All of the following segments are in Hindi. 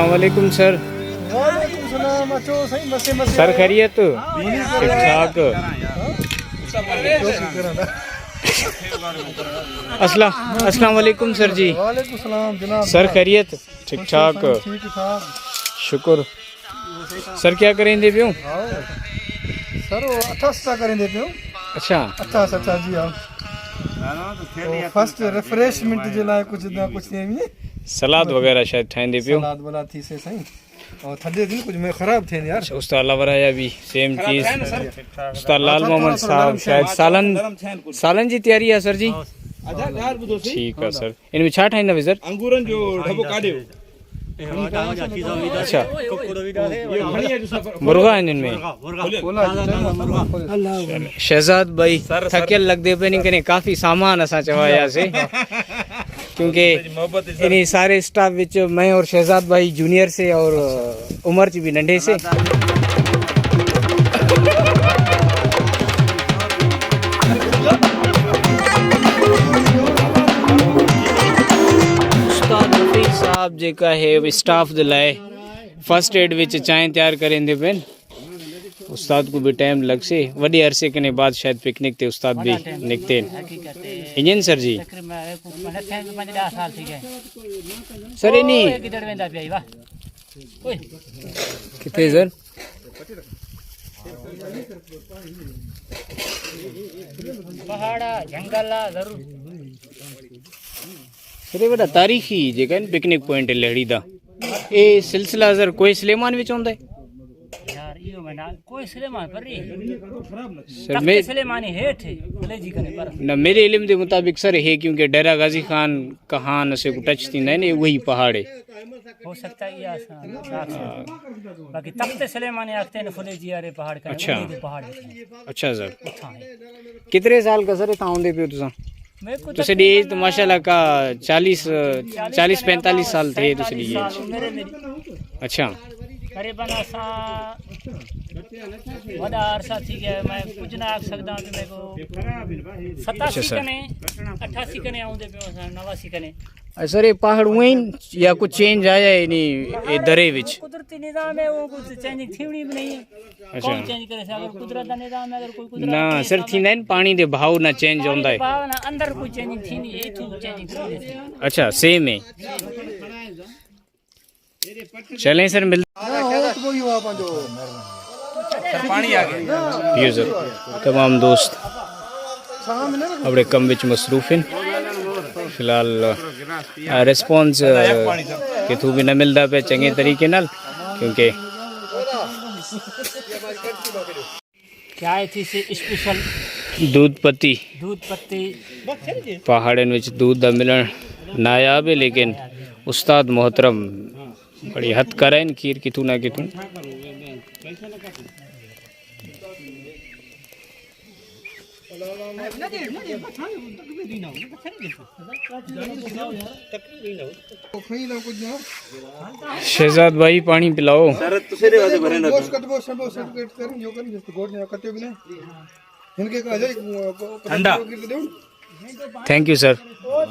वालेकुम सर। सर खैरियत ठीक ठाक। अस्सलाम वालेकुम सर जी। वालेकुम सलाम जनाब। सर खैरियत ठीक ठाक शुक्र। सर क्या करेंगे पियो? सर अच्छा करेंगे पियो। अच्छा अच्छा जी हाँ। फर्स्ट रिफ्रेशमेंट जे लाए कुछ ना कुछ देवी सलाद वगैरह शायद ठाइंदे पियो। सलाद वाला थी से सही और थदे दिन कुछ में खराब थे यार। उस्ताद अलावराया भी सेम चीज। उस्ताद लाल मोहम्मद साहब शायद सालन जी तैयारी है सर जी। ठीक है सर। इनमें छा ठाइंदा वे सर? अंगूरन जो ढबो काढियो। अच्छा मुर्गा है इनमें। शहजाद भाई थकियल लगदे पे नहीं कने काफी सामान असा चवाया से क्योंकि इन्हीं सारे स्टाफ विच मैं और शहजाद भाई जूनियर से और उमर च भी नंढे से। साहब जेका है स्टाफ दे लाए फर्स्ट एड विच चाय तैयार करेंदे पेन। उस्ताद को भी टाइम लग से वॾे अरसे के बाद शायद पिकनिक ते उस्ताद भी निकते इंजन सर जी सर इनी किथे सर पहाड़ा जंगल जरूर सर बड़ा तारीखी जगह पिकनिक पॉइंट है लहड़ी दा ए सिलसिला सर कोई सलेमान विच होंदा है यार यो मना कोई सलेमान पर रही सर मैं सलेमानी हेठ है कलेजी कने पर ना मेरे इल्म के मुताबिक सर है क्योंकि डेरा गाजी खान कहान से को टच थी नहीं वही पहाड़ है हो सकता है या बाकी तख्त सलेमानी आखते हैं फुलेजी यारे पहाड़ का अच्छा पहाड़ अच्छा सर कितने साल का सर ताऊं दे पे तुसा मैं कुछ दूसरी एज तो माशाल्लाह का 40-45 साल थे दूसरी एज अच्छा करीबन असा वड़ा अरसा थी गया मैं कुछ ना आख सकदा कि मेरे को 87 कने 88 कने आउंदे पे 89 कने सर ये पहाड़ हुए या कुछ चेंज आया है नहीं दरे विच कुदरती निजाम है वो कुछ चेंजिंग थीवनी भी नहीं है अच्छा कौन चेंज करे अगर कुदरत का निजाम है अगर कोई कुदरत ना सर थी नहीं पानी दे भाव ना चेंज होंदा है भाव ना अंदर कोई चेंजिंग थी नहीं ये तो चेंजिंग थी अच्छा सेम है चलें सर मिल पानी आ गया ये सर तमाम दोस्त अपने कम विच मसरूफ हैं फिलहाल रिस्पॉन्स कितों भी न मिलता पे चंगे तरीके नाल क्योंकि चाय थी से स्पेशल दूध पत्ती पहाड़न विच दूध दा मिलन नायाब है लेकिन उस्ताद मोहतरम बड़ी हद करें खीर कितों ना कितों शहजाद भाई पानी पिलाओ ठंडा थैंक यू सर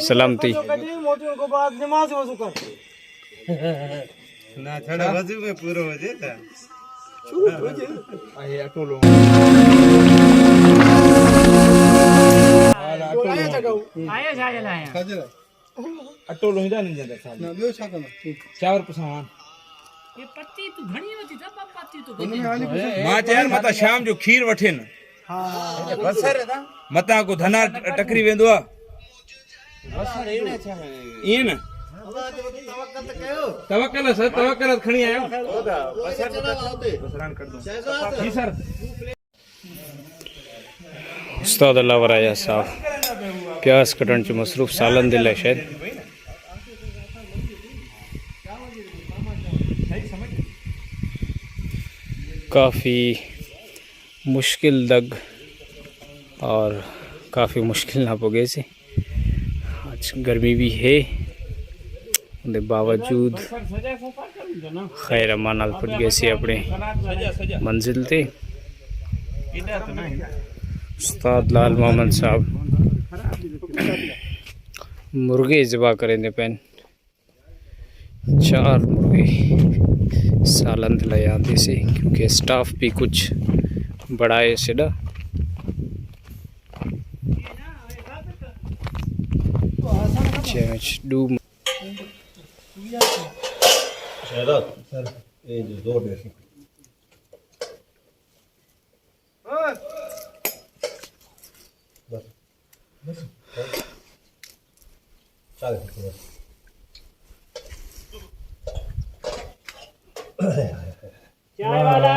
सलामती ना थोड़ा वजू में पूरा हो जाता आया जाए लाया अटो लोहिदा नहीं जाता साहब ना बियो छा कना चावर पसावान ये पत्ती तो घणी होती था पत्ती तो मां यार मता शाम जो खीर वठेन हां बसर था मता को धना टकरी वेंदो आ बसर एने छा ये ना तवक्कल सर तवक्कल खणी आयो बसरान कर दो जी सर उस्ताद अल्लाह वराया साहब प्यास कटण च मसरूफ सालन दिल है शायद काफ़ी मुश्किल दग और काफ़ी मुश्किल ना पोगे से आज गर्मी भी है उनके बावजूद खैर अमान नाल पुज गए से अपने मंजिल ते उस्ताद लाल मोहम्मद साहब मुर्गे ज़िबा करेंगे पैन 4 मुर्गे सालन दिलाते से क्योंकि स्टाफ भी कुछ बड़ा है सीधा डू सर ये जो दो डेसी बस बस चल चाय वाला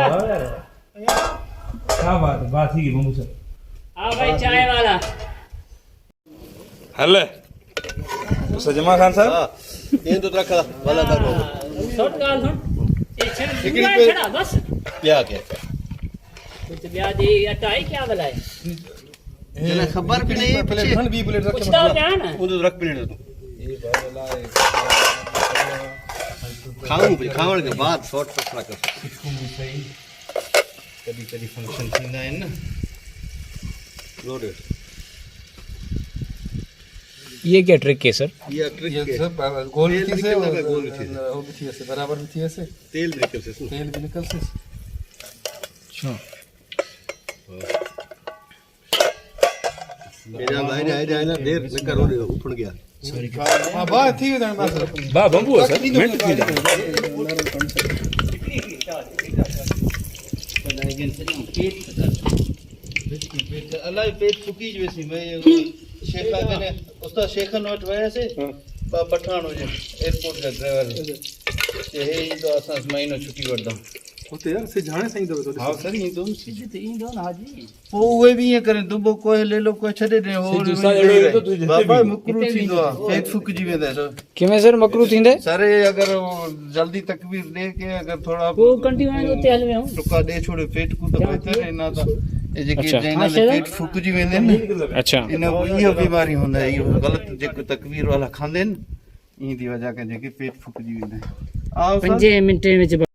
क्या बात ही बमू सर आ भाई चाय वाला हले सजमा खान साहब ये तो रखा वाला कर शॉट गाल सुन ये छड़ा बस क्या कुछ ब्याज ये अटा है क्या वाला है जना खबर भी नहीं प्लेट खंड भी प्लेट कुछ तो क्या ना वो तो रख प्लेट ये बाला खावन के बाद शॉट पकड़ा कर सही कभी फंक्शन थींदा आहिनि न लोडेड ये क्या ट्रिक है सर ये ट्रिक ये सब गोल थी से वो भी थी से बराबर भी थी से तेल भी निकल से तेल भी निकल से अच्छा मेरा भाई आए ना देर न करो उठण गया हां बात थी वदा बस बा बंबू है सर मिनट थी जा अल्लाह पेट फुकी जैसी मैं शेखा कने उस्ताद शेखन वट वया से पठान हो जे एयरपोर्ट का ड्राइवर ये ही तो असा महीनो छुट्टी वठदा होते यार से जाने सही दो तो हां सर ये दोन सिद्ध तो ईंदो न हाजी वो वे भी ये करे दुबो कोई ले लो कोई छडे दे हो बाबा मुकरू थींदो आ पेट फुकजी वेंदा सर किवें सर मकरू थींदे सर अगर जल्दी तकबीर दे के अगर थोड़ा को कंटिन्यू ते हल में हूं टुका दे छोड़े पेट को तो बेहतर है ना तो ये जेके अच्छा। जैना दे पेट फुकजी वेंदे न अच्छा इन इहो बीमारी हुंदा है इहो गलत जेको तकबीर वाला खांदे न ई दी वजह के जेके पेट फुकजी वेंदा आओ सर 5 मिनट में